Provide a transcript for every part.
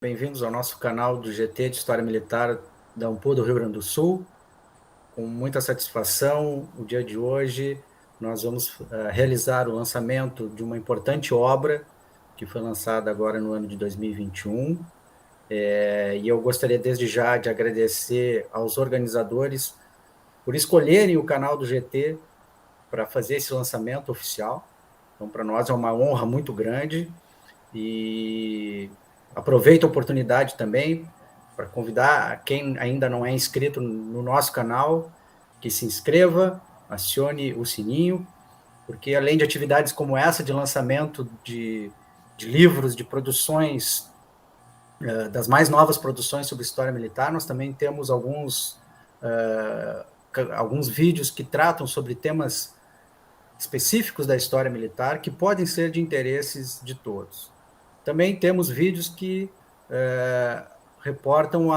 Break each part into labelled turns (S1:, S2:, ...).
S1: bem-vindos ao nosso canal do GT de História Militar da UNPU do Rio Grande do Sul. Com muita satisfação, o dia de hoje nós vamos realizar o lançamento de uma importante obra que foi lançada agora no ano de 2021. E eu gostaria desde já de agradecer aos organizadores por escolherem o canal do GT para fazer esse lançamento oficial. Então, para nós é uma honra muito grande e aproveito a oportunidade também para convidar quem ainda não é inscrito no nosso canal que se inscreva, acione o sininho, porque além de atividades como essa de lançamento de livros, de produções, das mais novas produções sobre história militar, nós também temos alguns vídeos que tratam sobre temas específicos da história militar que podem ser de interesses de todos. Também temos vídeos que reportam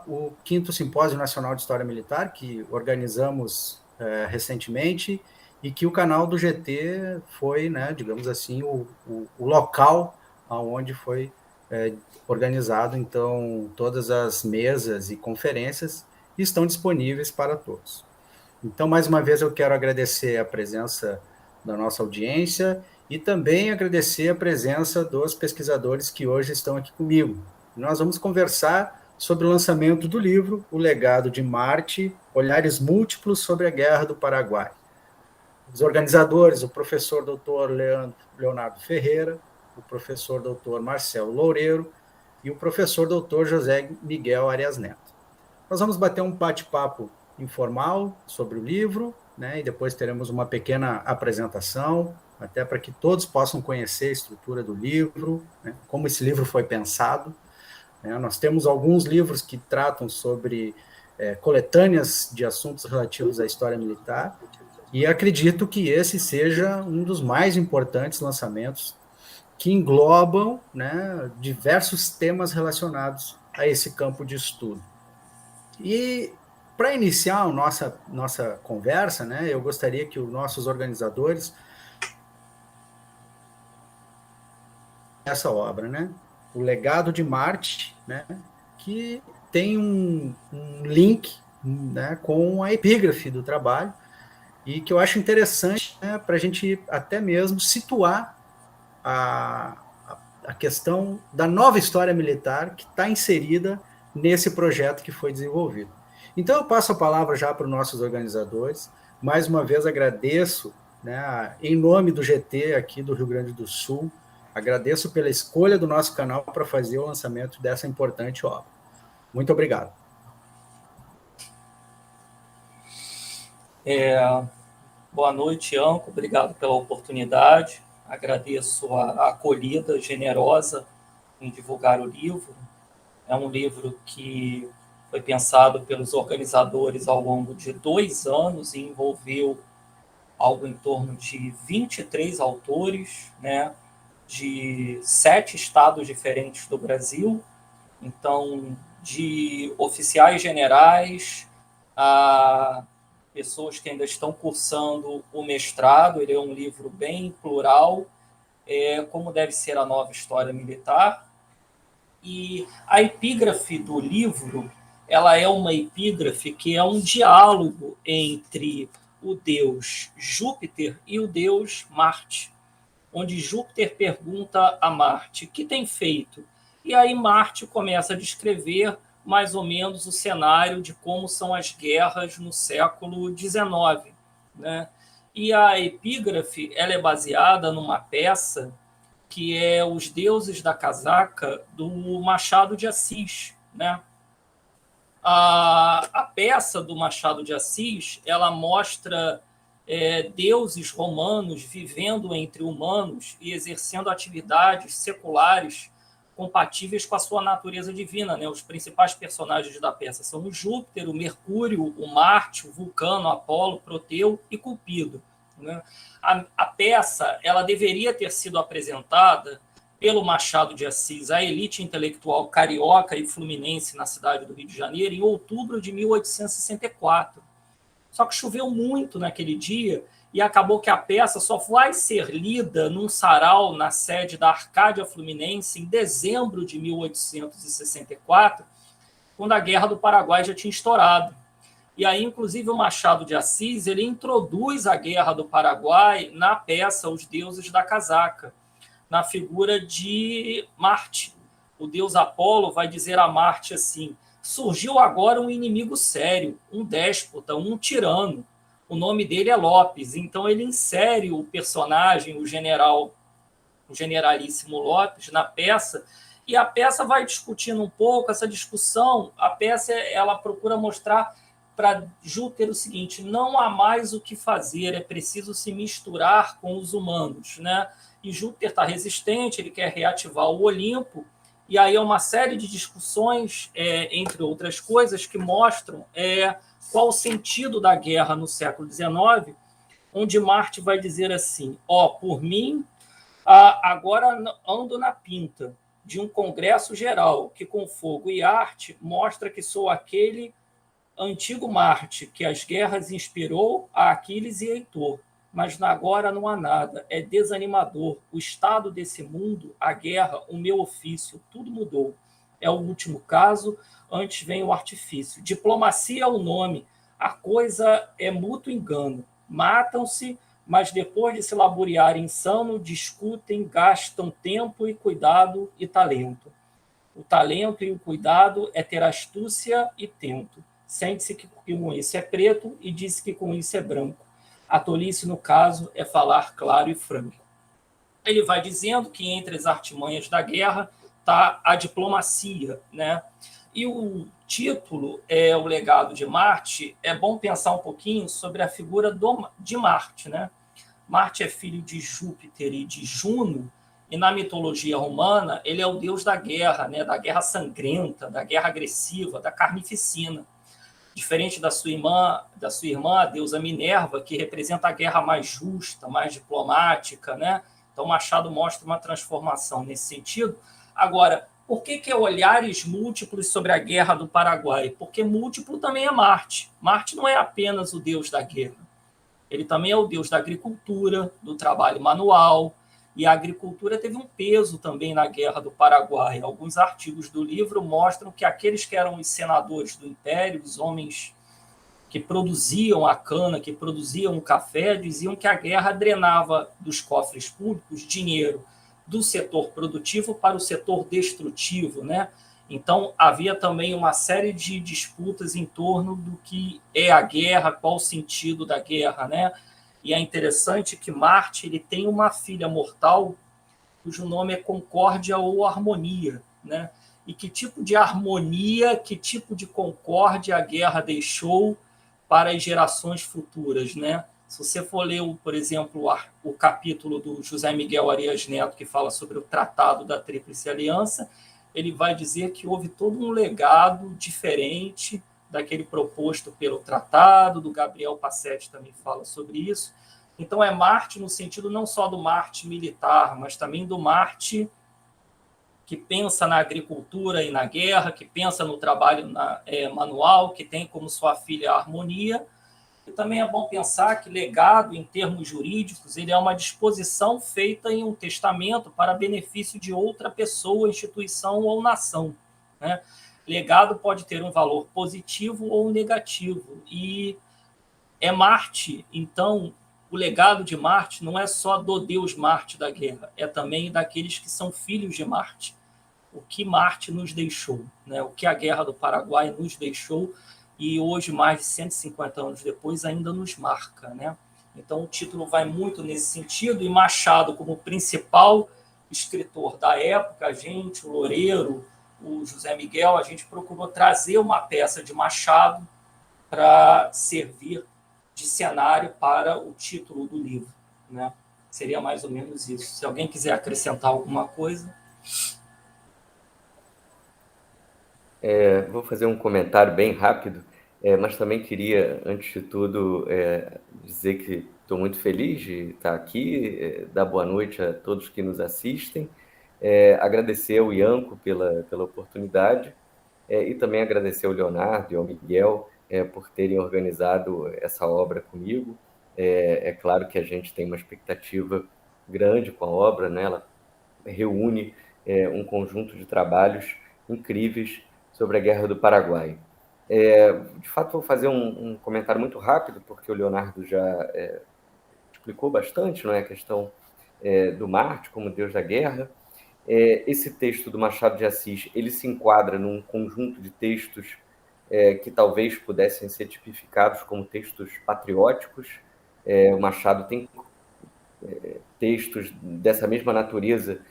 S1: o 5º Simpósio Nacional de História Militar, que organizamos recentemente, e que o canal do GT foi, né, digamos assim, o local onde foi organizado. Então, todas as mesas e conferências estão disponíveis para todos. Então, mais uma vez, eu quero agradecer a presença da nossa audiência e também agradecer a presença dos pesquisadores que hoje estão aqui comigo. Nós vamos conversar sobre o lançamento do livro O Legado de Marte, Olhares Múltiplos sobre a Guerra do Paraguai. Os organizadores, o professor Dr. Leonardo Ferreira, o professor Dr. Marcelo Loureiro e o professor Dr. José Miguel Arias Neto. Nós vamos bater um bate-papo informal sobre o livro, né, e depois teremos uma pequena apresentação, até para que todos possam conhecer a estrutura do livro, né, como esse livro foi pensado. Nós temos alguns livros que tratam sobre coletâneas de assuntos relativos à história militar, e acredito que esse seja um dos mais importantes lançamentos que englobam, né, diversos temas relacionados a esse campo de estudo. E para iniciar a nossa conversa, né, eu gostaria que os nossos organizadores essa obra, né, O Legado de Marte, né, que tem um link, né, com a epígrafe do trabalho, e que eu acho interessante, né, para a gente até mesmo situar a questão da nova história militar que está inserida nesse projeto que foi desenvolvido. Então, eu passo a palavra já para os nossos organizadores. Mais uma vez, agradeço, né, em nome do GT aqui do Rio Grande do Sul, agradeço pela escolha do nosso canal para fazer o lançamento dessa importante obra. Muito obrigado.
S2: Boa noite, Anco. Obrigado pela oportunidade. Agradeço a acolhida generosa em divulgar o livro. É um livro que foi pensado pelos organizadores ao longo de 2 anos e envolveu algo em torno de 23 autores, né, de 7 estados diferentes do Brasil. Então, de oficiais generais a pessoas que ainda estão cursando o mestrado. Ele é um livro bem plural, como deve ser a nova história militar. E a epígrafe do livro, ela é uma epígrafe que é um diálogo entre o deus Júpiter e o deus Marte, onde Júpiter pergunta a Marte: o que tem feito? E aí Marte começa a descrever mais ou menos o cenário de como são as guerras no século XIX, né? E a epígrafe, ela é baseada numa peça que é Os Deuses da Casaca, do Machado de Assis, né? A peça do Machado de Assis, ela mostra deuses romanos vivendo entre humanos e exercendo atividades seculares compatíveis com a sua natureza divina, né? Os principais personagens da peça são o Júpiter, o Mercúrio, o Marte, o Vulcano, Apolo, Proteu e Cupido, né? A peça, ela deveria ter sido apresentada pelo Machado de Assis à elite intelectual carioca e fluminense na cidade do Rio de Janeiro em outubro de 1864. Só que choveu muito naquele dia e acabou que a peça só vai ser lida num sarau na sede da Arcádia Fluminense em dezembro de 1864, quando a Guerra do Paraguai já tinha estourado. E aí, inclusive, o Machado de Assis ele introduz a Guerra do Paraguai na peça Os Deuses da Casaca, na figura de Marte. O deus Apolo vai dizer a Marte assim: surgiu agora um inimigo sério, um déspota, um tirano. O nome dele é Lopes. Então ele insere o personagem, o generalíssimo Lopes, na peça, e a peça vai discutindo um pouco essa discussão. A peça ela procura mostrar para Júpiter o seguinte: não há mais o que fazer, é preciso se misturar com os humanos, né? E Júpiter está resistente, ele quer reativar o Olimpo, e aí é uma série de discussões, entre outras coisas, que mostram qual o sentido da guerra no século XIX, onde Marte vai dizer assim: por mim, agora ando na pinta de um congresso geral que, com fogo e arte, mostra que sou aquele antigo Marte que as guerras inspirou a Aquiles e Heitor. Mas agora não há nada, é desanimador. O estado desse mundo, a guerra, o meu ofício, tudo mudou. É o último caso, antes vem o artifício. Diplomacia é o nome, a coisa é mútuo engano. Matam-se, mas depois de se laborear insano, discutem, gastam tempo e cuidado e talento. O talento e o cuidado é ter astúcia e tento. Sente-se que com isso é preto e diz que com isso é branco. A tolice, no caso, é falar claro e franco. Ele vai dizendo que entre as artimanhas da guerra está a diplomacia, né? E o título é O Legado de Marte. É bom pensar um pouquinho sobre a figura de Marte, né? Marte é filho de Júpiter e de Juno, e na mitologia romana ele é o deus da guerra, né? Da guerra sangrenta, da guerra agressiva, da carnificina. Diferente da sua irmã, a deusa Minerva, que representa a guerra mais justa, mais diplomática, né? Então, Machado mostra uma transformação nesse sentido. Agora, por que é olhares múltiplos sobre a Guerra do Paraguai? Porque múltiplo também é Marte. Marte não é apenas o deus da guerra. Ele também é o deus da agricultura, do trabalho manual, e a agricultura teve um peso também na Guerra do Paraguai. Alguns artigos do livro mostram que aqueles que eram os senadores do Império, os homens que produziam a cana, que produziam o café, diziam que a guerra drenava dos cofres públicos dinheiro do setor produtivo para o setor destrutivo, né? Então, havia também uma série de disputas em torno do que é a guerra, qual o sentido da guerra, né? E é interessante que Marte ele tem uma filha mortal cujo nome é Concórdia ou Harmonia, né? E que tipo de harmonia, que tipo de concórdia a guerra deixou para as gerações futuras, né? Se você for ler, por exemplo, o capítulo do José Miguel Arias Neto, que fala sobre o Tratado da Tríplice Aliança, ele vai dizer que houve todo um legado diferente daquele proposto pelo tratado, do Gabriel Passetti também fala sobre isso. Então, é Marte no sentido não só do Marte militar, mas também do Marte que pensa na agricultura e na guerra, que pensa no trabalho manual, que tem como sua filha a harmonia. E também é bom pensar que legado, em termos jurídicos, ele é uma disposição feita em um testamento para benefício de outra pessoa, instituição ou nação, né? Legado pode ter um valor positivo ou negativo. E é Marte, então, o legado de Marte não é só do deus Marte da guerra, é também daqueles que são filhos de Marte. O que Marte nos deixou, né? O que a Guerra do Paraguai nos deixou, e hoje, mais de 150 anos depois, ainda nos marca, né? Então, o título vai muito nesse sentido, e Machado, como principal escritor da época, a gente, o Loureiro, o José Miguel, a gente procurou trazer uma peça de Machado para servir de cenário para o título do livro, né? Seria mais ou menos isso. Se alguém quiser acrescentar alguma coisa...
S3: Vou fazer um comentário bem rápido, mas também queria, antes de tudo, dizer que estou muito feliz de estar aqui, dar boa noite a todos que nos assistem, agradecer ao Ianco pela oportunidade, e também agradecer ao Leonardo e ao Miguel por terem organizado essa obra comigo. É claro que a gente tem uma expectativa grande com a obra, né? Ela reúne um conjunto de trabalhos incríveis sobre a Guerra do Paraguai. De fato, vou fazer um comentário muito rápido, porque o Leonardo já explicou bastante, não é, a questão do Marte como Deus da Guerra. Esse texto do Machado de Assis, ele se enquadra num conjunto de textos que talvez pudessem ser tipificados como textos patrióticos. O Machado tem textos dessa mesma natureza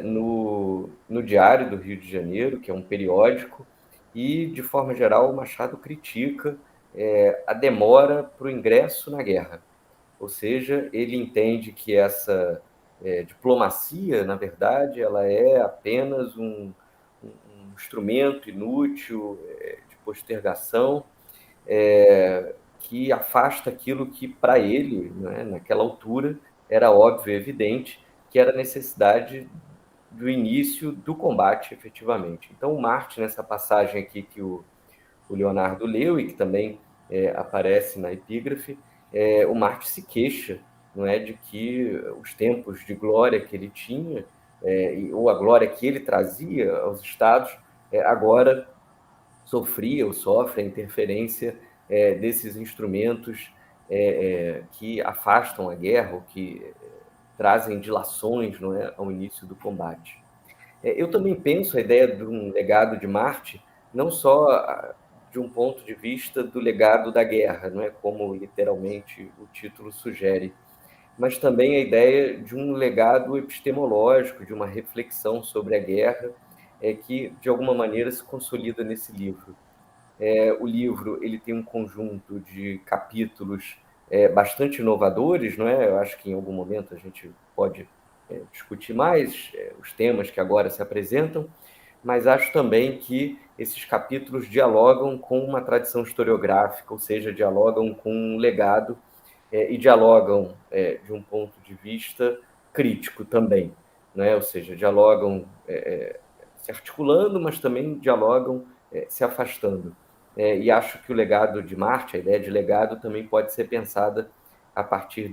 S3: no Diário do Rio de Janeiro, que é um periódico, e, de forma geral, o Machado critica a demora para o ingresso na guerra. Ou seja, ele entende que essa diplomacia, na verdade, ela é apenas um instrumento inútil de postergação, que afasta aquilo que, para ele, né, naquela altura, era óbvio e evidente, que era a necessidade do início do combate, efetivamente. Então, o Marte, nessa passagem aqui que o Leonardo leu e que também aparece na epígrafe, o Marte se queixa, não é, de que os tempos de glória que ele tinha, ou a glória que ele trazia aos Estados, agora sofria ou sofre a interferência desses instrumentos que afastam a guerra, ou que trazem dilações, não é, ao início do combate. Eu também penso a ideia de um legado de Marte, não só de um ponto de vista do legado da guerra, não é, como literalmente o título sugere, mas também a ideia de um legado epistemológico, de uma reflexão sobre a guerra, que de alguma maneira se consolida nesse livro. O livro ele tem um conjunto de capítulos bastante inovadores, não é? Eu acho que em algum momento a gente pode discutir mais os temas que agora se apresentam, mas acho também que esses capítulos dialogam com uma tradição historiográfica, ou seja, dialogam com um legado e dialogam de um ponto de vista crítico também, né? Ou seja, dialogam se articulando, mas também dialogam se afastando. E acho que o legado de Marte, a ideia de legado, também pode ser pensada a partir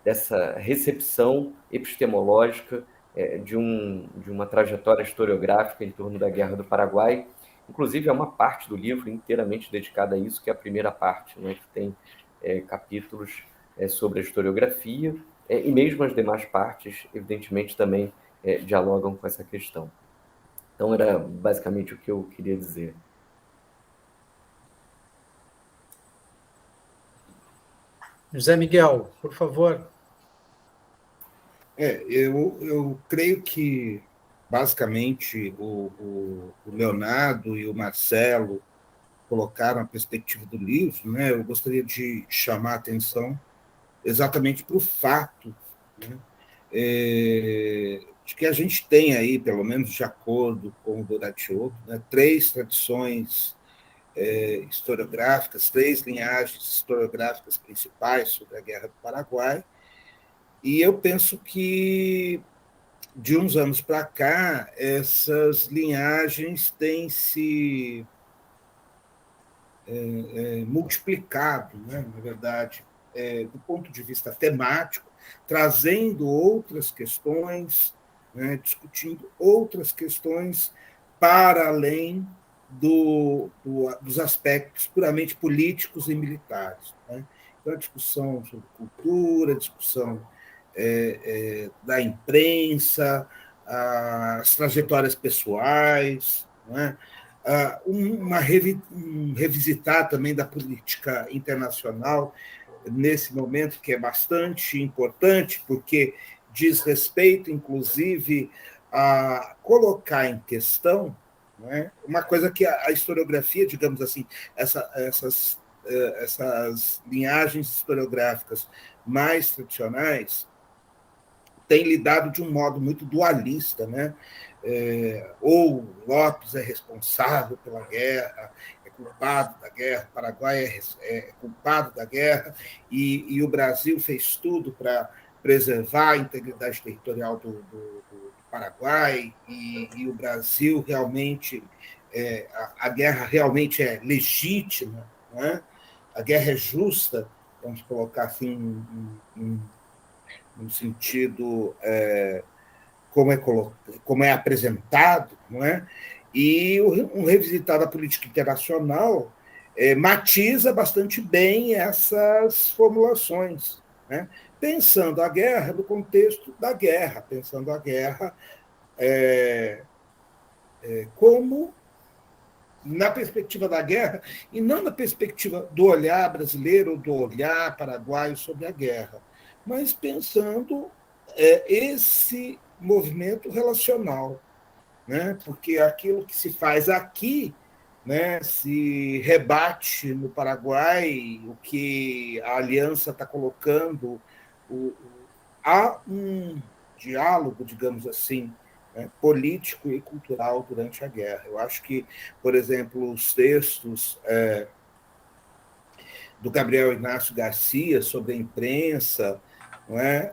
S3: dessa recepção epistemológica de uma trajetória historiográfica em torno da Guerra do Paraguai. Inclusive, é uma parte do livro inteiramente dedicada a isso, que é a primeira parte, né, que tem capítulos sobre a historiografia, e mesmo as demais partes, evidentemente, também dialogam com essa questão. Então, era basicamente o que eu queria dizer.
S1: José Miguel, por favor.
S4: Eu creio que, basicamente, o Leonardo e o Marcelo colocaram a perspectiva do livro, né? Eu gostaria de chamar a atenção exatamente para o fato, né, de que a gente tem aí, pelo menos de acordo com o Doratiotto, né, três tradições historiográficas, três linhagens historiográficas principais sobre a Guerra do Paraguai, e eu penso que, de uns anos para cá, essas linhagens têm se multiplicado, né, na verdade, do ponto de vista temático, trazendo outras questões, né, discutindo outras questões para além dos aspectos puramente políticos e militares. Né? Então, a discussão sobre cultura, a discussão da imprensa, as trajetórias pessoais, né? Revisitar também da política internacional nesse momento, que é bastante importante, porque diz respeito, inclusive, a colocar em questão, né, uma coisa que a historiografia, digamos assim, essas linhagens historiográficas mais tradicionais têm lidado de um modo muito dualista, né? Ou Lopes é responsável pela guerra, é culpado da guerra, o Paraguai é culpado da guerra, e o Brasil fez tudo para preservar a integridade territorial do Paraguai, e o Brasil realmente, a guerra realmente é legítima, né? A guerra é justa, vamos colocar assim, no sentido como é apresentado, não é? E um revisitar da política internacional matiza bastante bem essas formulações, né? Pensando a guerra no contexto da guerra, pensando a guerra como na perspectiva da guerra e não na perspectiva do olhar brasileiro ou do olhar paraguaio sobre a guerra, mas pensando esse movimento relacional, né? Porque aquilo que se faz aqui, né, se rebate no Paraguai, o que a aliança está colocando, há um diálogo, digamos assim, né, político e cultural durante a guerra. Eu acho que, por exemplo, os textos do Gabriel Inácio Garcia sobre a imprensa, não é?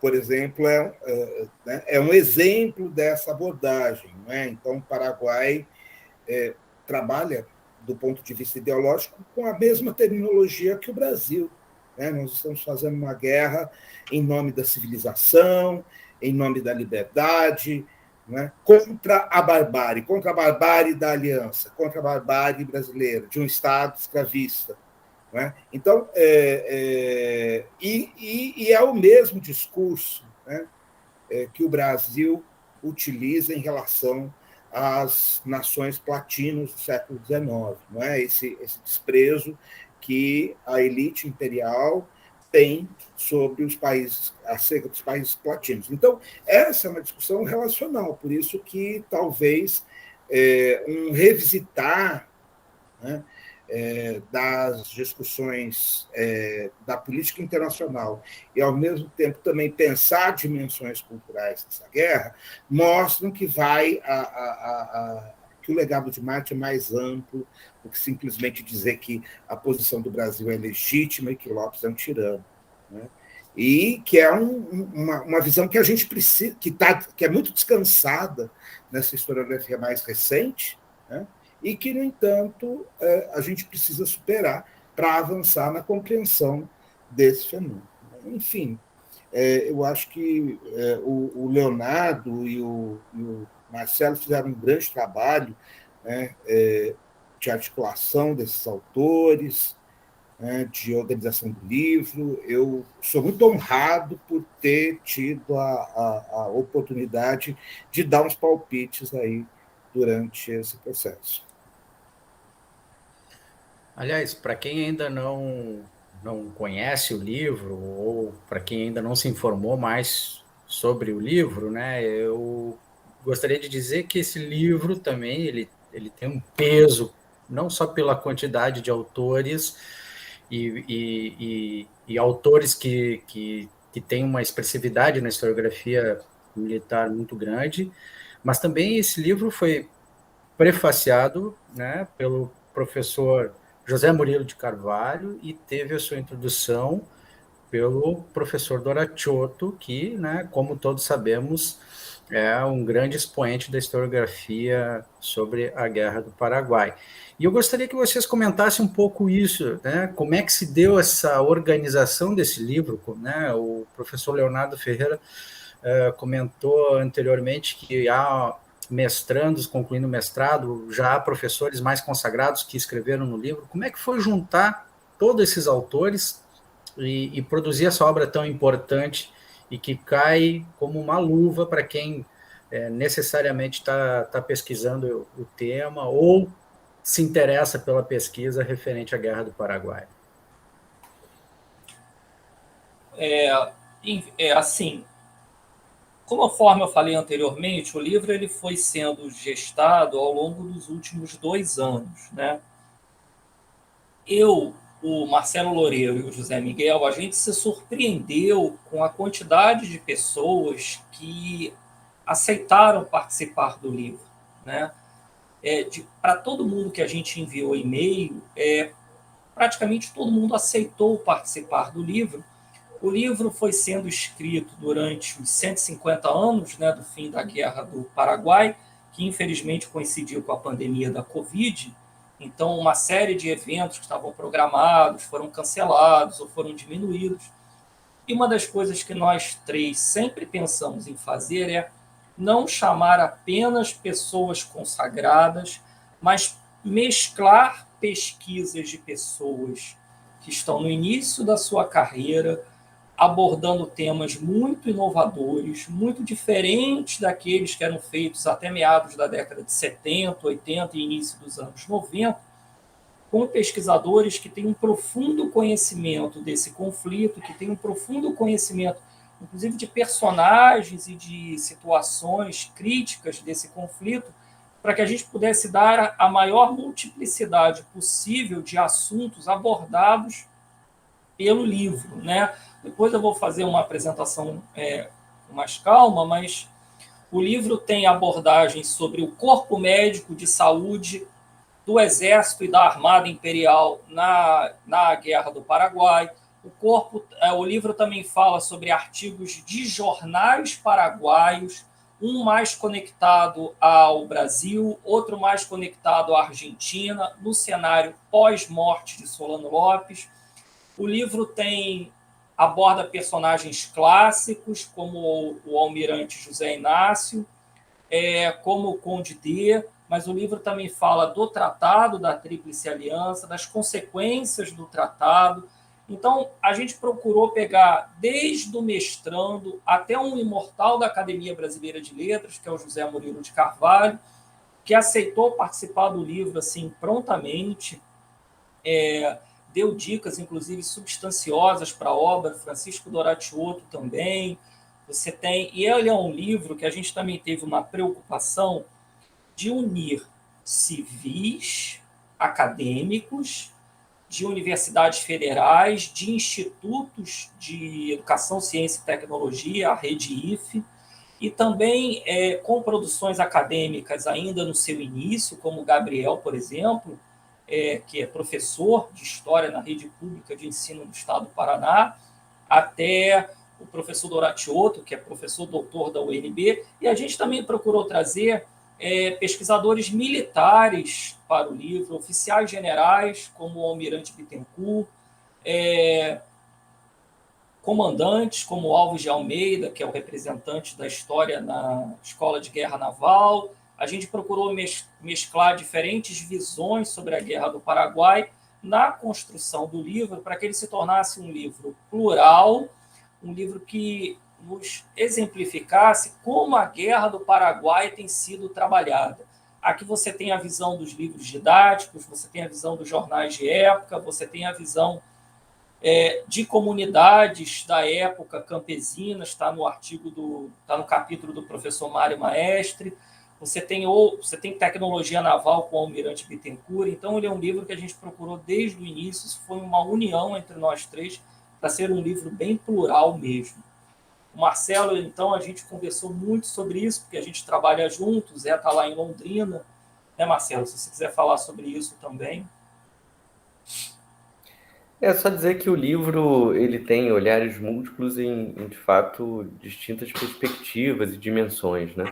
S4: Por exemplo, é um exemplo dessa abordagem. Não é? Então, o Paraguai trabalha, do ponto de vista ideológico, com a mesma terminologia que o Brasil. Né? Nós estamos fazendo uma guerra em nome da civilização, em nome da liberdade, né? Contra a barbárie da aliança, contra a barbárie brasileira, de um Estado escravista. Né? Então, é o mesmo discurso, né, que o Brasil utiliza em relação às nações platinas do século XIX, não é? Esse desprezo que a elite imperial tem sobre os países, acerca dos países platinos. Então, essa é uma discussão relacional, por isso que talvez um revisitar, né, das discussões da política internacional e, ao mesmo tempo, também pensar dimensões culturais dessa guerra, mostram que que o legado de Marte é mais amplo do que simplesmente dizer que a posição do Brasil é legítima e que Lopes é um tirano. Né? E que é uma visão que a gente precisa, que é muito descansada nessa historiografia mais recente, né? E que, no entanto, a gente precisa superar para avançar na compreensão desse fenômeno. Enfim, eu acho que o Leonardo e o Marcelo fizeram um grande trabalho, né, de articulação desses autores, né, de organização do livro. Eu sou muito honrado por ter tido a oportunidade de dar uns palpites aí durante esse processo.
S1: Aliás, para quem ainda não conhece o livro, ou para quem ainda não se informou mais sobre o livro, né, eu gostaria de dizer que esse livro também ele tem um peso, não só pela quantidade de autores e autores que têm uma expressividade na historiografia militar muito grande, mas também esse livro foi prefaciado, né, pelo professor José Murilo de Carvalho e teve a sua introdução pelo professor Doracciotto, que, né, como todos sabemos, é um grande expoente da historiografia sobre a Guerra do Paraguai. E eu gostaria que vocês comentassem um pouco isso, né, como é que se deu essa organização desse livro, né? O professor Leonardo Ferreira comentou anteriormente que há mestrandos concluindo mestrado, já há professores mais consagrados que escreveram no livro. Como é que foi juntar todos esses autores e produzir essa obra tão importante e que cai como uma luva para quem necessariamente está pesquisando o tema ou se interessa pela pesquisa referente à Guerra do Paraguai?
S2: Assim, conforme eu falei anteriormente, o livro ele foi sendo gestado ao longo dos últimos 2 anos, né? O Marcelo Loureiro e o José Miguel, a gente se surpreendeu com a quantidade de pessoas que aceitaram participar do livro, né? Para todo mundo que a gente enviou e-mail, praticamente todo mundo aceitou participar do livro. O livro foi sendo escrito durante os 150 anos, né, do fim da Guerra do Paraguai, que infelizmente coincidiu com a pandemia da Covid, Então, uma série de eventos que estavam programados foram cancelados ou foram diminuídos. E uma das coisas que nós três sempre pensamos em fazer é não chamar apenas pessoas consagradas, mas mesclar pesquisas de pessoas que estão no início da sua carreira, abordando temas muito inovadores, muito diferentes daqueles que eram feitos até meados da década de 70, 80 e início dos anos 90, com pesquisadores que têm um profundo conhecimento desse conflito, que têm um profundo conhecimento, inclusive, de personagens e de situações críticas desse conflito, para que a gente pudesse dar a maior multiplicidade possível de assuntos abordados pelo livro, né? Depois eu vou fazer uma apresentação com mais calma, mas o livro tem abordagens sobre o corpo médico de saúde do Exército e da Armada Imperial na Guerra do Paraguai. O livro também fala sobre artigos de jornais paraguaios, um mais conectado ao Brasil, outro mais conectado à Argentina, no cenário pós-morte de Solano Lopes. O livro aborda personagens clássicos, como o almirante José Inácio, como o Conde D, mas o livro também fala do Tratado da Tríplice Aliança, das consequências do tratado. Então, a gente procurou pegar desde o mestrando até um imortal da Academia Brasileira de Letras, que é o José Murilo de Carvalho, que aceitou participar do livro assim prontamente, deu dicas, inclusive, substanciosas para a obra, Francisco Doratioto também. E ele é um livro que a gente também teve uma preocupação de unir civis, acadêmicos, de universidades federais, de institutos de educação, ciência e tecnologia, a rede IFE, e também com produções acadêmicas ainda no seu início, como o Gabriel, por exemplo, que é professor de História na rede pública de ensino do Estado do Paraná, até o professor Doratioto, que é professor doutor da UNB, e a gente também procurou trazer pesquisadores militares para o livro, oficiais generais, como o almirante Bittencourt, comandantes, como Alves de Almeida, que é o representante da história na Escola de Guerra Naval. A gente procurou mesclar diferentes visões sobre a Guerra do Paraguai na construção do livro, para que ele se tornasse um livro plural, um livro que nos exemplificasse como a Guerra do Paraguai tem sido trabalhada. Aqui você tem a visão dos livros didáticos, você tem a visão dos jornais de época, você tem a visão de comunidades da época campesinas, está no capítulo do professor Mário Maestre. Você tem tecnologia naval com o almirante Bittencourt. Então, ele é um livro que a gente procurou desde o início. Isso foi uma união entre nós três para ser um livro bem plural mesmo. O Marcelo, então, a gente conversou muito sobre isso, porque a gente trabalha juntos, Zé está lá em Londrina. Né, Marcelo? Se você quiser falar sobre isso também.
S3: É só dizer que o livro ele tem olhares múltiplos em de fato, distintas perspectivas e dimensões, né?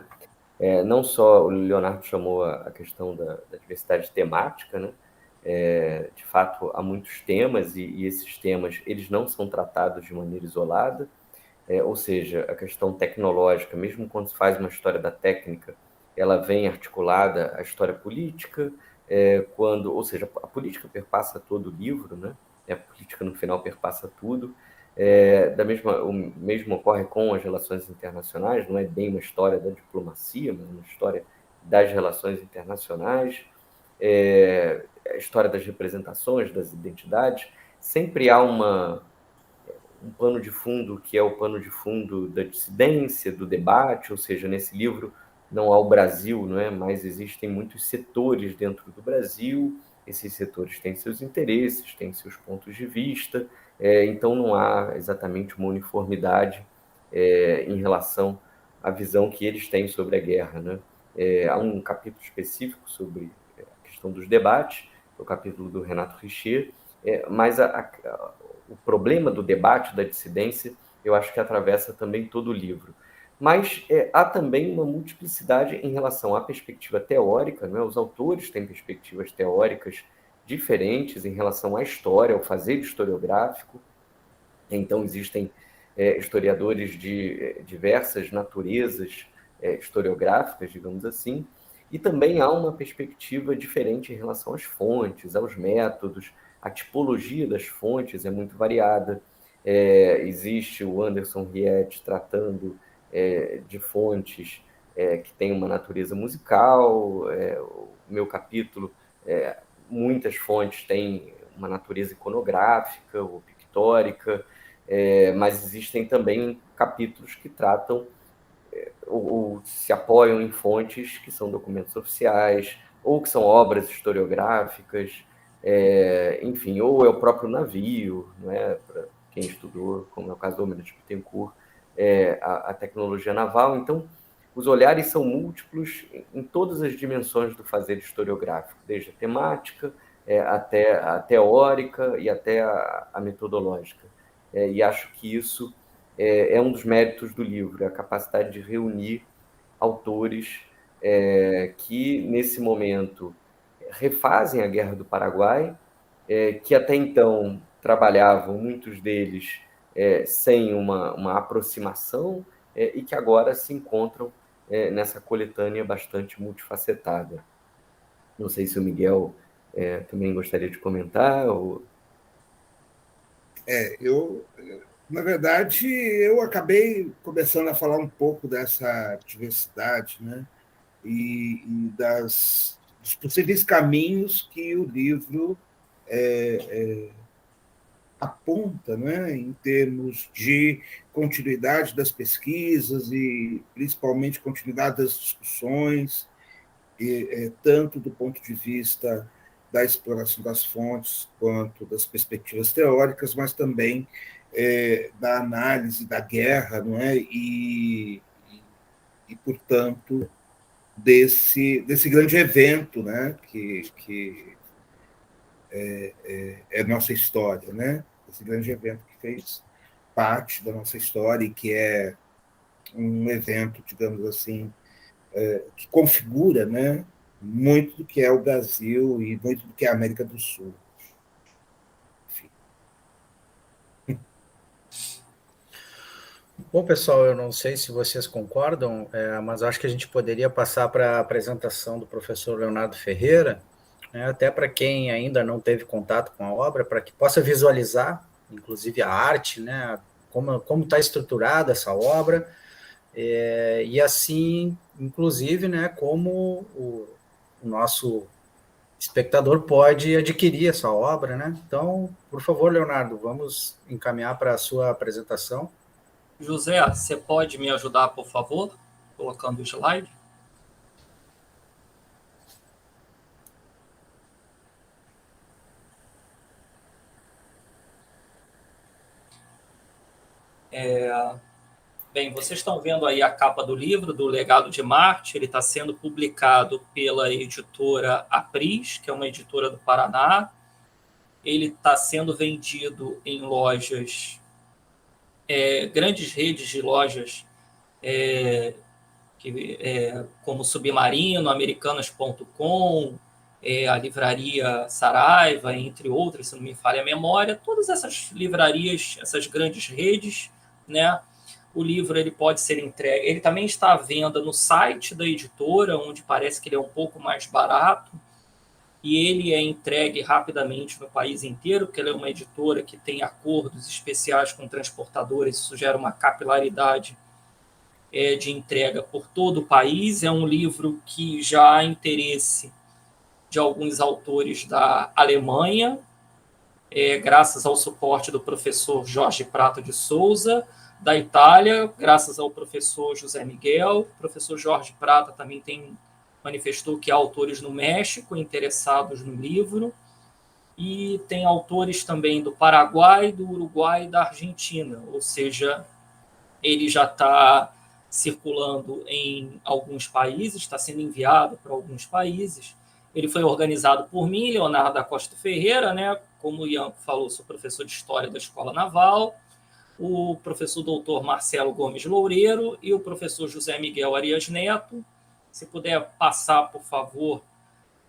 S3: Não só o Leonardo chamou a questão da diversidade temática, né? De fato, há muitos temas e esses temas eles não são tratados de maneira isolada, ou seja, a questão tecnológica, mesmo quando se faz uma história da técnica, ela vem articulada à história política, ou seja, a política perpassa todo o livro, né? A política no final perpassa tudo. O mesmo ocorre com as relações internacionais, não é bem uma história da diplomacia, mas uma história das relações internacionais, a história das representações, das identidades. Sempre há um pano de fundo que é o pano de fundo da dissidência, do debate, ou seja, nesse livro não há o Brasil, não é? Mas existem muitos setores dentro do Brasil. Esses setores têm seus interesses, têm seus pontos de vista, então não há exatamente uma uniformidade em relação à visão que eles têm sobre a guerra, né? Há um capítulo específico sobre a questão dos debates, o capítulo do Renato Richer, mas o problema do debate, da dissidência, eu acho que atravessa também todo o livro. mas há também uma multiplicidade em relação à perspectiva teórica, né? Os autores têm perspectivas teóricas diferentes em relação à história, ao fazer historiográfico. Então, existem historiadores de diversas naturezas historiográficas, digamos assim, e também há uma perspectiva diferente em relação às fontes, aos métodos, a tipologia das fontes é muito variada. Existe o Anderson Riet tratando de fontes que têm uma natureza musical, o meu capítulo, muitas fontes têm uma natureza iconográfica ou pictórica, mas existem também capítulos que tratam ou se apoiam em fontes que são documentos oficiais, ou que são obras historiográficas, enfim, ou é o próprio navio, não é? Para quem estudou, como é o caso do Homem de Bittencourt, a tecnologia naval. Então, os olhares são múltiplos em todas as dimensões do fazer historiográfico, desde a temática até a teórica e até a metodológica. E acho que isso é um dos méritos do livro, a capacidade de reunir autores que, nesse momento, refazem a Guerra do Paraguai, que até então trabalhavam, muitos deles, sem uma aproximação, e que agora se encontram nessa coletânea bastante multifacetada. Não sei se o Miguel também gostaria de comentar. Ou...
S4: Na verdade, eu acabei começando a falar um pouco dessa diversidade, né? E dos possíveis caminhos que o livro aponta, né? Em termos de continuidade das pesquisas e, principalmente, continuidade das discussões, tanto do ponto de vista da exploração das fontes quanto das perspectivas teóricas, mas também da análise da guerra, não é? E portanto, desse grande evento, né? que é nossa história, né? Esse grande evento que fez parte da nossa história e que é um evento, digamos assim, que configura, né, muito do que é o Brasil e muito do que é a América do Sul. Enfim.
S1: Bom, pessoal, eu não sei se vocês concordam, mas acho que a gente poderia passar para a apresentação do professor Leonardo Ferreira, né, até para quem ainda não teve contato com a obra, para que possa visualizar, inclusive, a arte, né, como está estruturada essa obra, e assim, inclusive, né, como o nosso espectador pode adquirir essa obra, né? Então, por favor, Leonardo, vamos encaminhar para a sua apresentação.
S2: José, você pode me ajudar, por favor, colocando o slide? Bem, vocês estão vendo aí a capa do livro, do Legado de Marte. Ele está sendo publicado pela editora Apris, que é uma editora do Paraná. Ele está sendo vendido em lojas, grandes redes de lojas, como Submarino, Americanas.com, a livraria Saraiva, entre outras, se não me falha a memória. Todas essas livrarias, essas grandes redes, né? O livro ele pode ser entregue. Ele também está à venda no site da editora, onde parece que ele é um pouco mais barato. E ele é entregue rapidamente no país inteiro, porque ele é uma editora que tem acordos especiais com transportadoras. Isso gera uma capilaridade de entrega por todo o país. É um livro que já há interesse de alguns autores da Alemanha, graças ao suporte do professor Jorge Prata de Souza, da Itália, graças ao professor José Miguel. O professor Jorge Prata também manifestou que há autores no México interessados no livro, e tem autores também do Paraguai, do Uruguai e da Argentina, ou seja, ele já está circulando em alguns países, está sendo enviado para alguns países. Ele foi organizado por mim, Leonardo da Costa Ferreira, né? Como o Ian falou, sou professor de História da Escola Naval. o professor doutor Marcelo Gomes Loureiro e o professor José Miguel Arias Neto. Se puder passar, por favor,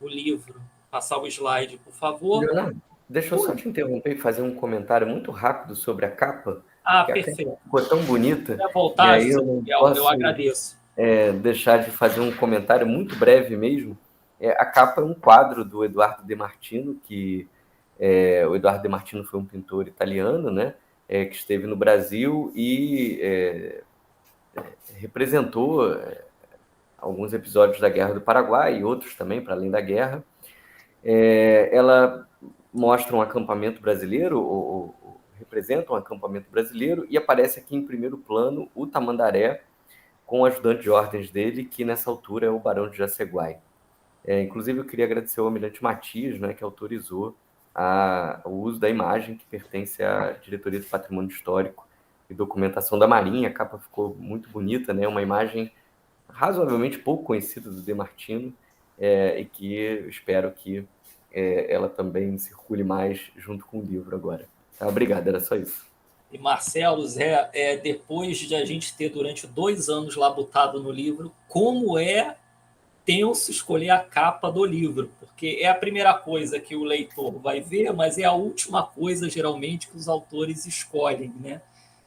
S2: o livro, passar o slide, por favor.
S3: Leonardo, deixa eu só te interromper e fazer um comentário muito rápido sobre a capa.
S2: Perfeito.
S3: A capa ficou tão bonita.
S2: Se voltar,
S3: e aí
S2: eu agradeço.
S3: Deixar de fazer um comentário muito breve mesmo. A capa é um quadro do Eduardo De Martino, que o Eduardo De Martino foi um pintor italiano, né, que esteve no Brasil e representou alguns episódios da Guerra do Paraguai e outros também, para além da guerra. Ela mostra um acampamento brasileiro, ou representa um acampamento brasileiro, e aparece aqui em primeiro plano o Tamandaré, com o ajudante de ordens dele, que nessa altura é o Barão de Jaceguai. Inclusive, eu queria agradecer ao Almirante Matias, né, que autorizou o uso da imagem que pertence à Diretoria do Patrimônio Histórico e Documentação da Marinha. A capa ficou muito bonita, né, uma imagem razoavelmente pouco conhecida do De Martino, e que eu espero que ela também circule mais junto com o livro agora. Tá? Obrigado, era só isso.
S2: E Marcelo, Zé, depois de a gente ter durante 2 anos labutado no livro, como é tenso escolher a capa do livro, porque é a primeira coisa que o leitor vai ver, mas é a última coisa, geralmente, que os autores escolhem, né?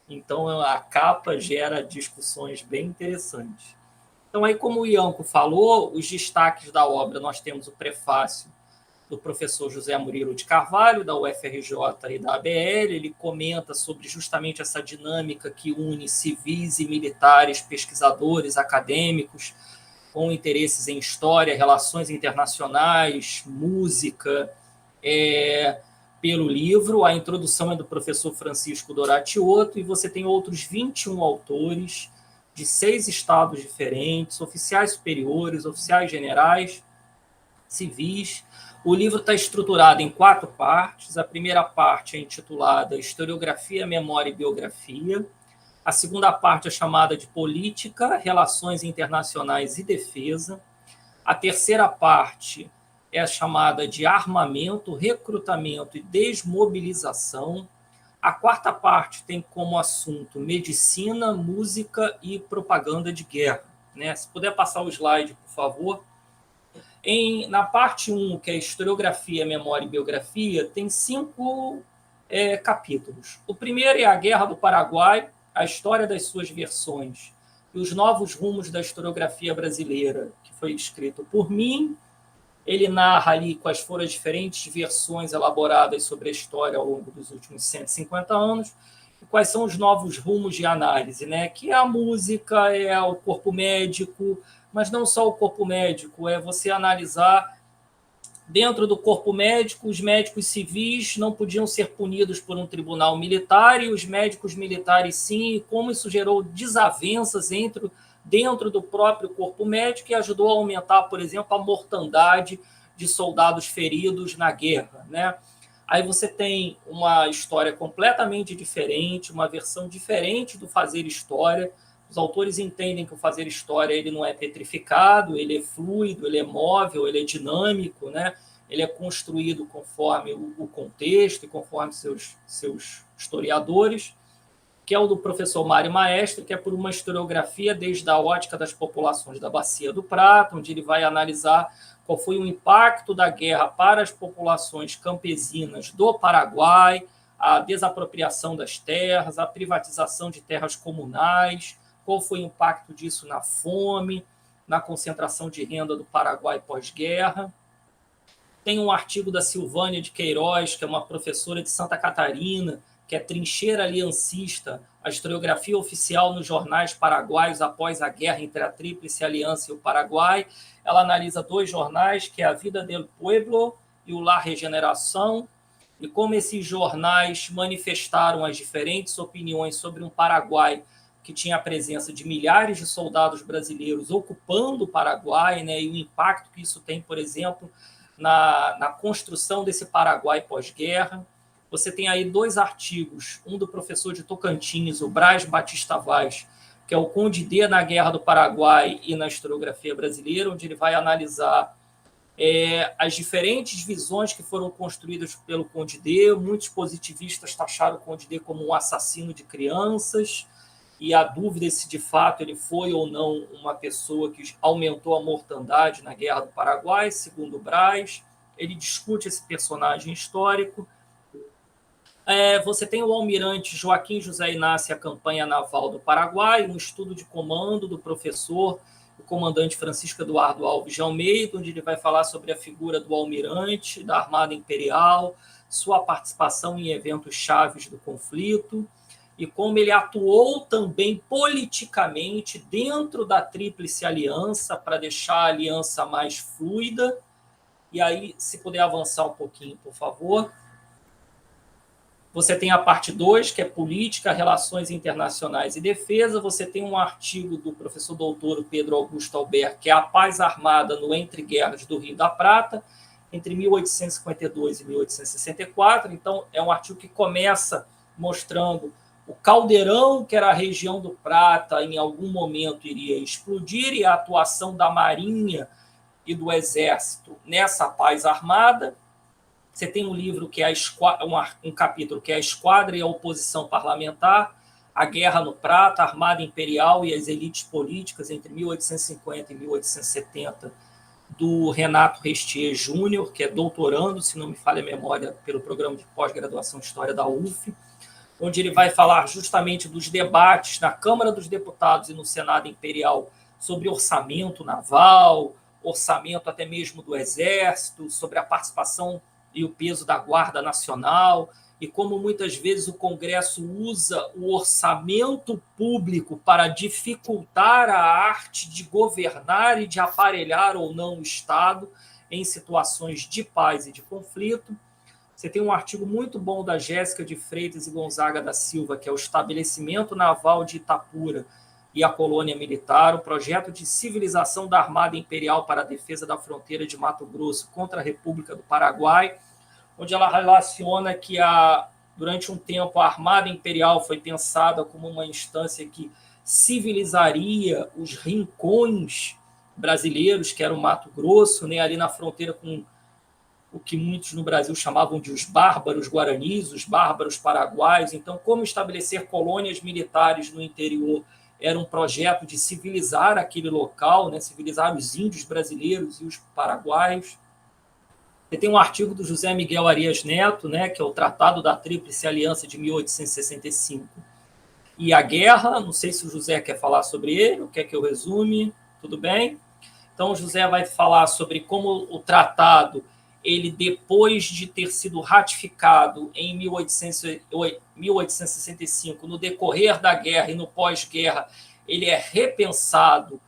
S2: Então, a capa gera discussões bem interessantes. Então, aí, como o Ianco falou, os destaques da obra, nós temos o prefácio do professor José Murilo de Carvalho, da UFRJ e da ABL. Ele comenta sobre justamente essa dinâmica que une civis e militares, pesquisadores, acadêmicos, com interesses em história, relações internacionais, música, pelo livro. A introdução é do professor Francisco Doratioto, e você tem outros 21 autores de 6 estados diferentes, oficiais superiores, oficiais generais, civis. O livro está estruturado em 4 partes. A primeira parte é intitulada Historiografia, Memória e Biografia. A segunda parte é chamada de Política, Relações Internacionais e Defesa. A terceira parte é chamada de Armamento, Recrutamento e Desmobilização. A quarta parte tem como assunto Medicina, Música e Propaganda de Guerra, né? Se puder passar o slide, por favor. Na parte 1, que é Historiografia, Memória e Biografia, tem 5 capítulos. O primeiro é a Guerra do Paraguai, a história das suas versões e os novos rumos da historiografia brasileira, que foi escrito por mim. Ele narra ali quais foram as diferentes versões elaboradas sobre a história ao longo dos últimos 150 anos, e quais são os novos rumos de análise, né? Que é a música, é o corpo médico, mas não só o corpo médico, é você analisar dentro do corpo médico, os médicos civis não podiam ser punidos por um tribunal militar e os médicos militares sim, e como isso gerou desavenças dentro do próprio corpo médico e ajudou a aumentar, por exemplo, a mortandade de soldados feridos na guerra, né? Aí você tem uma história completamente diferente, uma versão diferente do fazer história. Os autores entendem que o fazer história ele não é petrificado, ele é fluido, ele é móvel, ele é dinâmico, né? Ele é construído conforme o contexto e conforme seus historiadores, que é o do professor Mário Maestre, que é por uma historiografia desde a ótica das populações da Bacia do Prata, onde ele vai analisar qual foi o impacto da guerra para as populações campesinas do Paraguai, a desapropriação das terras, a privatização de terras comunais, qual foi o impacto disso na fome, na concentração de renda do Paraguai pós-guerra. Tem um artigo da Silvânia de Queiroz, que é uma professora de Santa Catarina, que é Trincheira Aliancista, a historiografia oficial nos jornais paraguaios após a guerra entre a Tríplice Aliança e o Paraguai. Ela analisa 2 jornais, que é A Vida del Pueblo e o La Regeneração, e como esses jornais manifestaram as diferentes opiniões sobre um Paraguai que tinha a presença de milhares de soldados brasileiros ocupando o Paraguai, né, e o impacto que isso tem, por exemplo, na construção desse Paraguai pós-guerra. Você tem aí 2 artigos, um do professor de Tocantins, o Braz Batista Vaz, que é o Conde D na Guerra do Paraguai e na historiografia brasileira, onde ele vai analisar as diferentes visões que foram construídas pelo Condé. Muitos positivistas taxaram o Condé como um assassino de crianças, e a dúvida se de fato ele foi ou não uma pessoa que aumentou a mortandade na Guerra do Paraguai, segundo Braz. Ele discute esse personagem histórico. Você tem o almirante Joaquim José Inácio, a campanha naval do Paraguai, um estudo de comando do professor, o comandante Francisco Eduardo Alves de Almeida, onde ele vai falar sobre a figura do almirante, da Armada Imperial, sua participação em eventos chaves do conflito, e como ele atuou também politicamente dentro da Tríplice Aliança para deixar a aliança mais fluida. E aí, se puder avançar um pouquinho, por favor. Você tem a parte 2, que é Política, Relações Internacionais e Defesa. Você tem um artigo do professor doutor Pedro Augusto Albert, que é A Paz Armada no Entre Guerras do Rio da Prata, entre 1852 e 1864. Então, é um artigo que começa mostrando o caldeirão, que era a região do Prata, em algum momento iria explodir, e a atuação da Marinha e do Exército nessa paz armada. Você tem um livro que é um capítulo que é a Esquadra e a Oposição Parlamentar, a Guerra no Prata, a Armada Imperial e as Elites Políticas entre 1850 e 1870, do Renato Restier Júnior, que é doutorando, se não me falha a memória, pelo programa de pós-graduação de História da UF, onde ele vai falar justamente dos debates na Câmara dos Deputados e no Senado Imperial sobre orçamento naval, orçamento até mesmo do Exército, sobre a participação e o peso da Guarda Nacional, e como muitas vezes o Congresso usa o orçamento público para dificultar a arte de governar e de aparelhar ou não o Estado em situações de paz e de conflito. Você tem um artigo muito bom da Jéssica de Freitas e Gonzaga da Silva, que é o Estabelecimento Naval de Itapura e a Colônia Militar, o projeto de civilização da Armada Imperial para a defesa da fronteira de Mato Grosso contra a República do Paraguai, onde ela relaciona que durante um tempo a Armada Imperial foi pensada como uma instância que civilizaria os rincões brasileiros, que era o Mato Grosso, né, ali na fronteira com o que muitos no Brasil chamavam de os bárbaros guaranis, os bárbaros paraguaios. Então, como estabelecer colônias militares no interior era um projeto de civilizar aquele local, né, civilizar os índios brasileiros e os paraguaios. Você tem um artigo do José Miguel Arias Neto, né, que é o Tratado da Tríplice Aliança de 1865. E a guerra, não sei se o José quer falar sobre ele, ou quer que eu resume, tudo bem? Então, o José vai falar sobre como o tratado, ele, depois de ter sido ratificado em 1865, no decorrer da guerra e no pós-guerra, ele é repensado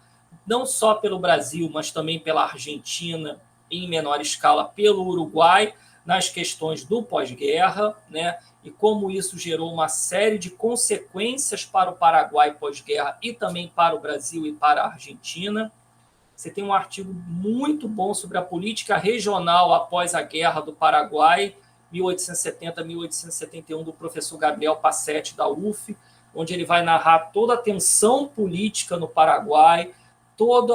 S2: não só pelo Brasil, mas também pela Argentina, e em menor escala pelo Uruguai, nas questões do pós-guerra, né? E como isso gerou uma série de consequências para o Paraguai pós-guerra e também para o Brasil e para a Argentina. Você tem um artigo muito bom sobre a política regional após a Guerra do Paraguai, 1870-1871, do professor Gabriel Passetti, da UF, onde ele vai narrar toda a tensão política no Paraguai, todo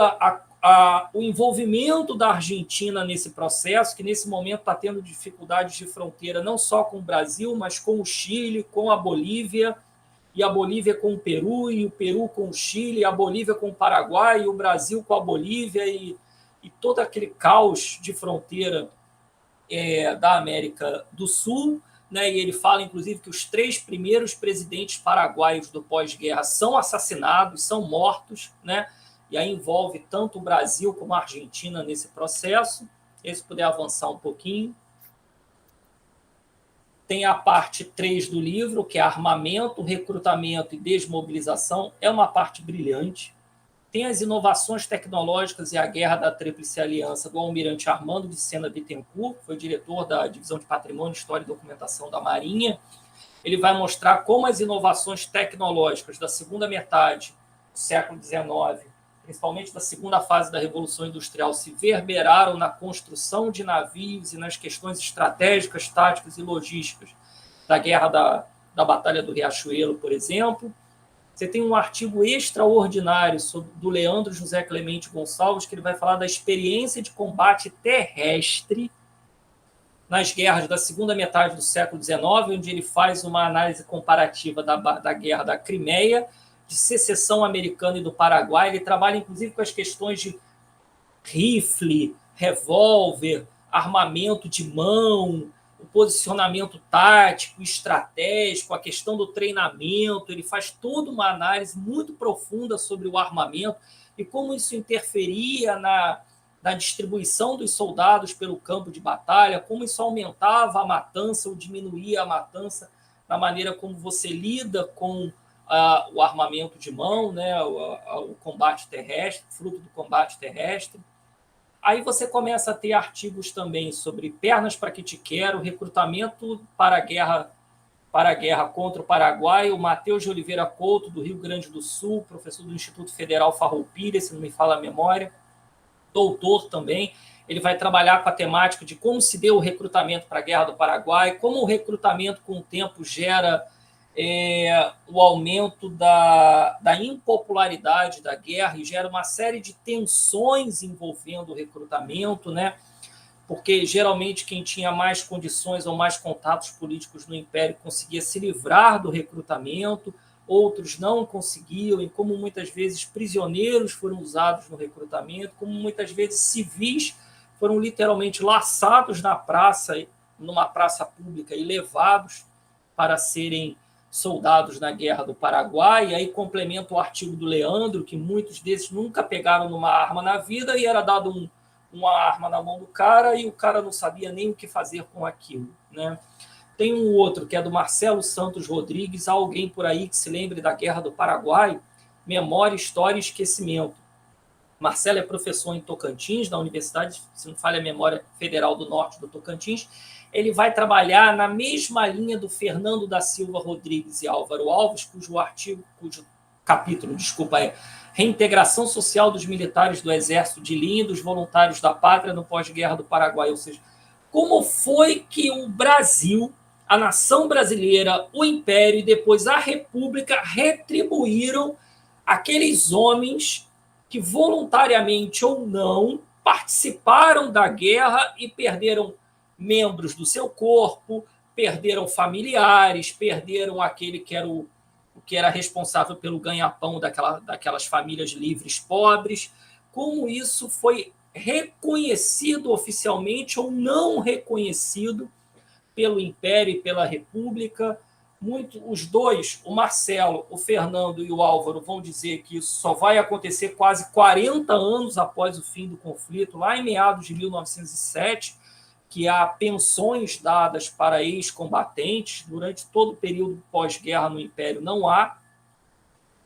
S2: o envolvimento da Argentina nesse processo, que nesse momento está tendo dificuldades de fronteira não só com o Brasil, mas com o Chile, com a Bolívia, e a Bolívia com o Peru, e o Peru com o Chile, a Bolívia com o Paraguai, e o Brasil com a Bolívia, e todo aquele caos de fronteira da América do Sul, né? E ele fala, inclusive, que os 3 primeiros presidentes paraguaios do pós-guerra são assassinados, são mortos, né? E aí envolve tanto o Brasil como a Argentina nesse processo. Se puder avançar um pouquinho. Tem a parte 3 do livro, que é armamento, recrutamento e desmobilização. É uma parte brilhante. Tem as inovações tecnológicas e a guerra da Tríplice Aliança, do almirante Armando de Sena Bittencourt, que foi diretor da Divisão de Patrimônio, História e Documentação da Marinha. Ele vai mostrar como as inovações tecnológicas da segunda metade do século XIX, principalmente da segunda fase da Revolução Industrial, se verberaram na construção de navios e nas questões estratégicas, táticas e logísticas da guerra da Batalha do Riachuelo, por exemplo. Você tem um artigo extraordinário do Leandro José Clemente Gonçalves, que ele vai falar da experiência de combate terrestre nas guerras da segunda metade do século XIX, onde ele faz uma análise comparativa da guerra da Crimeia, de secessão americana e do Paraguai. Ele trabalha, inclusive, com as questões de rifle, revólver, armamento de mão, o posicionamento tático, estratégico, a questão do treinamento. Ele faz toda uma análise muito profunda sobre o armamento e como isso interferia na distribuição dos soldados pelo campo de batalha, como isso aumentava a matança ou diminuía a matança na maneira como você lida com o armamento de mão, né, o combate terrestre, fruto do combate terrestre. Aí você começa a ter artigos também sobre pernas para que te quero, recrutamento para a guerra contra o Paraguai, o Matheus de Oliveira Couto, do Rio Grande do Sul, professor do Instituto Federal Farroupilha, se não me falha a memória, doutor também. Ele vai trabalhar com a temática de como se deu o recrutamento para a Guerra do Paraguai, como o recrutamento com o tempo gera o aumento da impopularidade da guerra e gera uma série de tensões envolvendo o recrutamento, né? Porque geralmente quem tinha mais condições ou mais contatos políticos no Império conseguia se livrar do recrutamento, outros não conseguiam, e como muitas vezes prisioneiros foram usados no recrutamento, como muitas vezes civis foram literalmente laçados na praça, numa praça pública, e levados para serem soldados na Guerra do Paraguai. E aí complementa o artigo do Leandro, que muitos desses nunca pegaram numa arma na vida e era dado uma arma na mão do cara e o cara não sabia nem o que fazer com aquilo, né? Tem um outro, que é do Marcelo Santos Rodrigues, alguém por aí que se lembre da Guerra do Paraguai, Memória, História e Esquecimento. Marcelo é professor em Tocantins, na Universidade, se não falha a memória, Federal do Norte do Tocantins. Ele vai trabalhar na mesma linha do Fernando da Silva Rodrigues e Álvaro Alves, cujo capítulo é Reintegração Social dos Militares do Exército de Linha e dos Voluntários da Pátria no pós-guerra do Paraguai. Ou seja, como foi que o Brasil, a nação brasileira, o Império e depois a República retribuíram aqueles homens que voluntariamente ou não participaram da guerra e perderam membros do seu corpo, perderam familiares, perderam aquele que era responsável pelo ganha-pão daquelas famílias livres pobres. Como isso foi reconhecido oficialmente ou não reconhecido pelo Império e pela República. Os dois, o Marcelo, o Fernando e o Álvaro, vão dizer que isso só vai acontecer quase 40 anos após o fim do conflito, lá em meados de 1907, que há pensões dadas para ex-combatentes. Durante todo o período pós-guerra no Império não há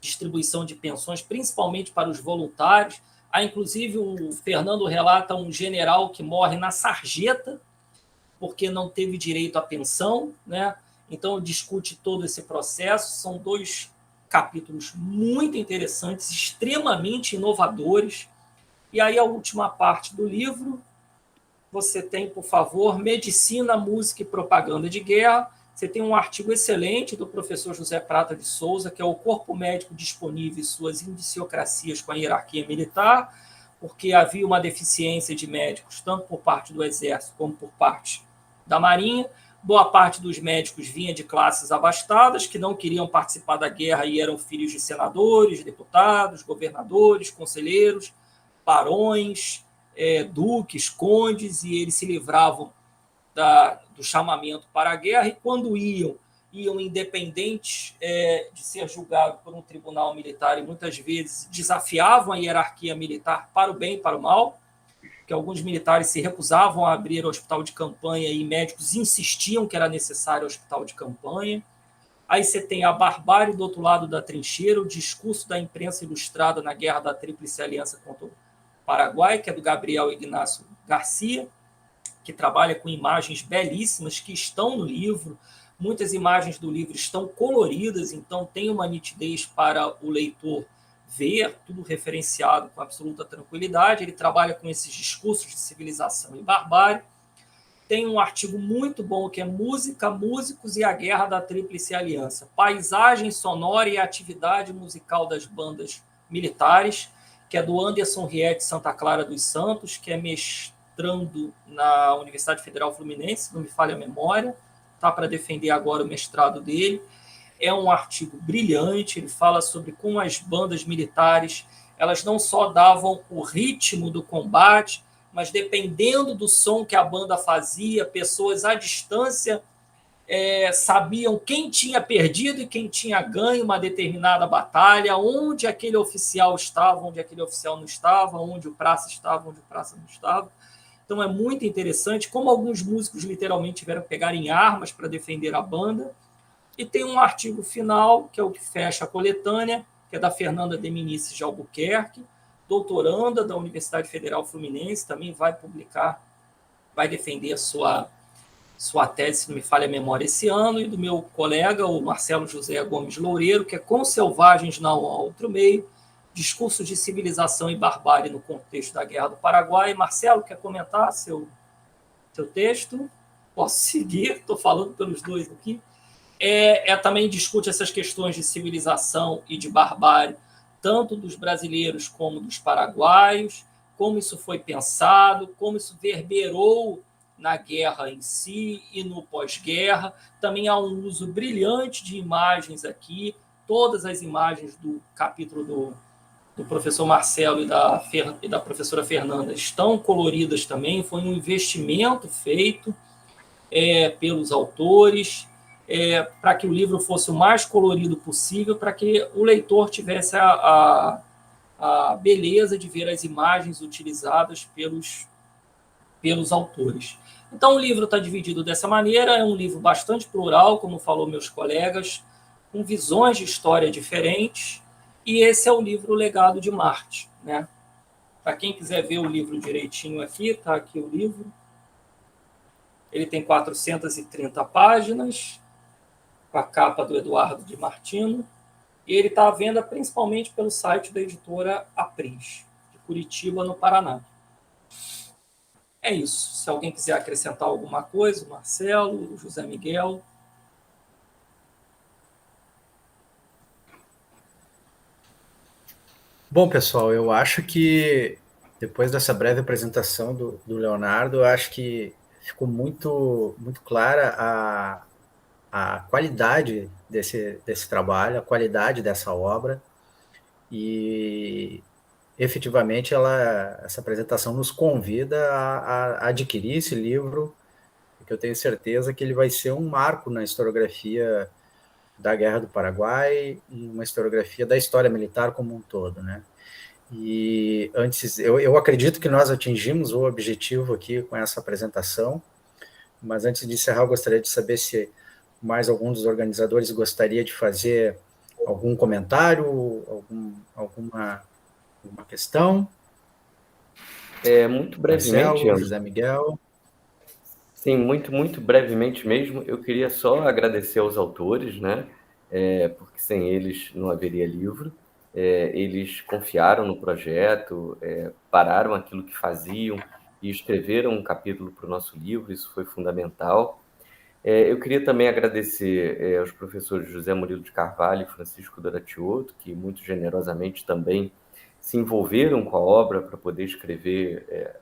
S2: distribuição de pensões, principalmente para os voluntários. Há, inclusive, o Fernando relata um general que morre na sarjeta porque não teve direito à pensão, né? Então, discute todo esse processo. São 2 capítulos muito interessantes, extremamente inovadores. E aí, a última parte do livro, você tem, por favor, Medicina, Música e Propaganda de Guerra. Você tem um artigo excelente do professor José Prata de Souza, que é o Corpo Médico Disponível e suas indiciocracias com a hierarquia militar, porque havia uma deficiência de médicos, tanto por parte do Exército como por parte da Marinha. Boa parte dos médicos vinha de classes abastadas, que não queriam participar da guerra e eram filhos de senadores, deputados, governadores, conselheiros, barões, duques, condes, e eles se livravam do chamamento para a guerra, e quando iam independentes de ser julgados por um tribunal militar, e muitas vezes desafiavam a hierarquia militar para o bem e para o mal, que alguns militares se recusavam a abrir hospital de campanha e médicos insistiam que era necessário hospital de campanha. Aí você tem a barbárie do outro lado da trincheira, o discurso da imprensa ilustrada na Guerra da Tríplice Aliança contra o Paraguai, que é do Gabriel Ignácio Garcia, que trabalha com imagens belíssimas que estão no livro. Muitas imagens do livro estão coloridas, então tem uma nitidez para o leitor ver, tudo referenciado com absoluta tranquilidade. Ele trabalha com esses discursos de civilização e barbárie. tem um artigo muito bom que é Música, Músicos e a Guerra da Tríplice Aliança, Paisagem Sonora e Atividade Musical das Bandas Militares, que é do Anderson Riet Santa Clara dos Santos, que é mestrando na Universidade Federal Fluminense, não me falha a memória, está para defender agora o mestrado dele. É um artigo brilhante, ele fala sobre como as bandas militares, elas não só davam o ritmo do combate, mas dependendo do som que a banda fazia, pessoas à distância sabiam quem tinha perdido e quem tinha ganho uma determinada batalha, onde aquele oficial estava, onde aquele oficial não estava, onde o praça estava, onde o praça não estava. Então é muito interessante como alguns músicos literalmente tiveram que pegar em armas para defender a banda. E tem um artigo final, que é o que fecha a coletânea, que é da Fernanda Deminice de Albuquerque, doutoranda da Universidade Federal Fluminense, também vai publicar, vai defender a sua tese, se não me falha a memória, esse ano, e do meu colega, o Marcelo José Gomes Loureiro, que é Com Selvagens Não Há Outro Meio, Discursos de Civilização e Barbárie no Contexto da Guerra do Paraguai. Marcelo, quer comentar seu texto? Posso seguir? Estou falando pelos dois aqui. Também discute essas questões de civilização e de barbárie, tanto dos brasileiros como dos paraguaios, como isso foi pensado, como isso verberou na guerra em si e no pós-guerra. Também há um uso brilhante de imagens aqui, todas as imagens do capítulo do professor Marcelo e da professora Fernanda estão coloridas também, foi um investimento feito pelos autores, para que o livro fosse o mais colorido possível, para que o leitor tivesse a beleza de ver as imagens utilizadas pelos autores. Então, o livro está dividido dessa maneira, é um livro bastante plural, como falou meus colegas, com visões de história diferentes, e esse é o livro Legado de Marte, né? Para quem quiser ver o livro direitinho aqui, está aqui o livro. Ele tem 430 páginas, com a capa do Eduardo de Martino, e ele está à venda principalmente pelo site da editora Apris, de Curitiba, no Paraná. É isso. Se alguém quiser acrescentar alguma coisa, o Marcelo, o José Miguel.
S1: Bom, pessoal, eu acho que depois dessa breve apresentação do Leonardo, eu acho que ficou muito, muito clara a qualidade desse trabalho, a qualidade dessa obra, e efetivamente essa apresentação nos convida a adquirir esse livro, porque eu tenho certeza que ele vai ser um marco na historiografia da Guerra do Paraguai e uma historiografia da história militar como um todo, né? E antes, eu acredito que nós atingimos o objetivo aqui com essa apresentação, mas antes de encerrar, eu gostaria de saber se mais algum dos organizadores gostaria de fazer algum comentário, alguma questão.
S3: Muito brevemente,
S1: Marcelo, José Miguel.
S3: Sim, muito, muito brevemente mesmo, eu queria só agradecer aos autores, né? Porque sem eles não haveria livro. Eles confiaram no projeto, pararam aquilo que faziam e escreveram um capítulo para o nosso livro, isso foi fundamental. Eu queria também agradecer aos professores José Murilo de Carvalho e Francisco Doratioto, que muito generosamente também se envolveram com a obra para poder escrever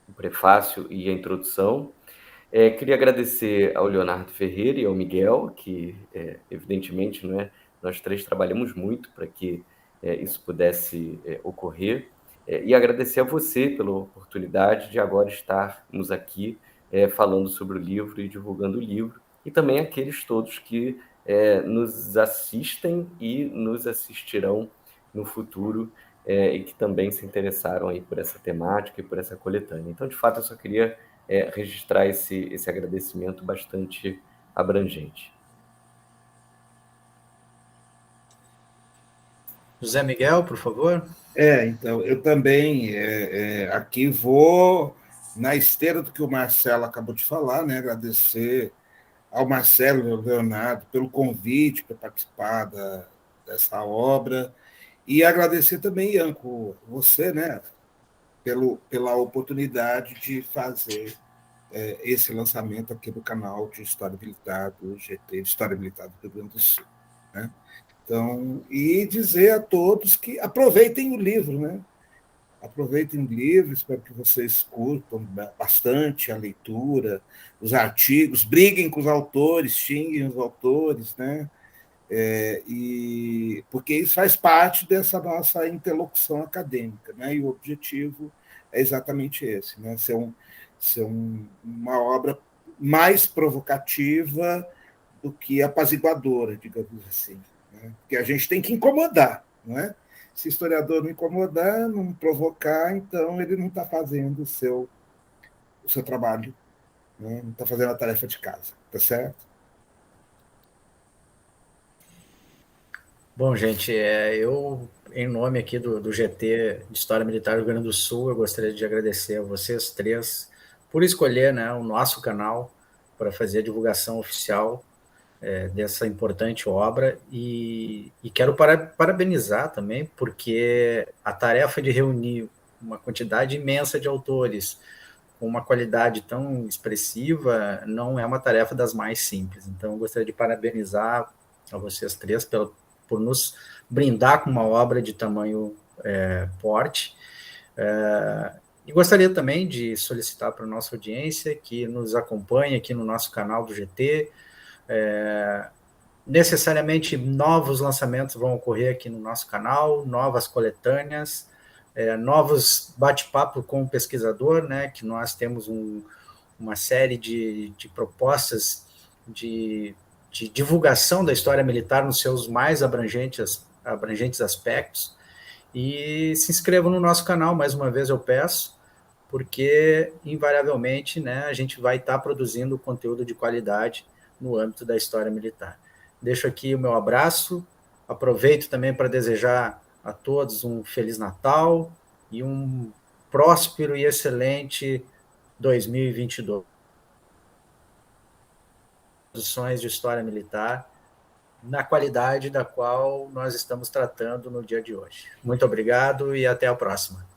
S3: o prefácio e a introdução. Queria agradecer ao Leonardo Ferreira e ao Miguel, que, evidentemente, nós três trabalhamos muito para que isso pudesse ocorrer, e agradecer a você pela oportunidade de agora estarmos aqui falando sobre o livro e divulgando o livro, e também aqueles todos que nos assistem e nos assistirão no futuro, e que também se interessaram aí por essa temática e por essa coletânea. Então, de fato, eu só queria registrar esse agradecimento bastante abrangente.
S1: José Miguel, por favor.
S4: Então, eu também aqui vou na esteira do que o Marcelo acabou de falar, né? Agradecer ao Marcelo e ao Leonardo pelo convite para participar dessa obra, e agradecer também, Ianco, você, né? pela oportunidade de fazer esse lançamento aqui no canal de História Militar do GT, de História Militar do Rio Grande do Sul. Né? Então, e dizer a todos que aproveitem o livro, né? Aproveitem o livro, espero que vocês curtam bastante a leitura, os artigos, briguem com os autores, xinguem os autores, né? Porque isso faz parte dessa nossa interlocução acadêmica, né? E o objetivo é exatamente esse, né? Ser uma obra mais provocativa do que apaziguadora, digamos assim. Né? Porque a gente tem que incomodar, não é? Se o historiador não incomodar, não provocar, então ele não está fazendo o seu trabalho, né? Não está fazendo a tarefa de casa, tá certo?
S1: Bom, gente, eu, em nome aqui do GT de História Militar do Rio Grande do Sul, eu gostaria de agradecer a vocês três por escolher, né, o nosso canal para fazer a divulgação oficial dessa importante obra e quero parabenizar também, porque a tarefa de reunir uma quantidade imensa de autores com uma qualidade tão expressiva não é uma tarefa das mais simples. Então, eu gostaria de parabenizar a vocês três por nos brindar com uma obra de tamanho porte. E gostaria também de solicitar para a nossa audiência que nos acompanhe aqui no nosso canal do GT. Necessariamente novos lançamentos vão ocorrer aqui no nosso canal, novas coletâneas, novos bate-papo com o pesquisador, né, que nós temos uma série de propostas de divulgação da história militar nos seus mais abrangentes aspectos, e se inscrevam no nosso canal, mais uma vez eu peço, porque invariavelmente, né, a gente vai estar produzindo conteúdo de qualidade no âmbito da história militar. Deixo aqui o meu abraço, aproveito também para desejar a todos um Feliz Natal e um próspero e excelente 2022. Produções de história militar na qualidade da qual nós estamos tratando no dia de hoje. Muito obrigado e até a próxima.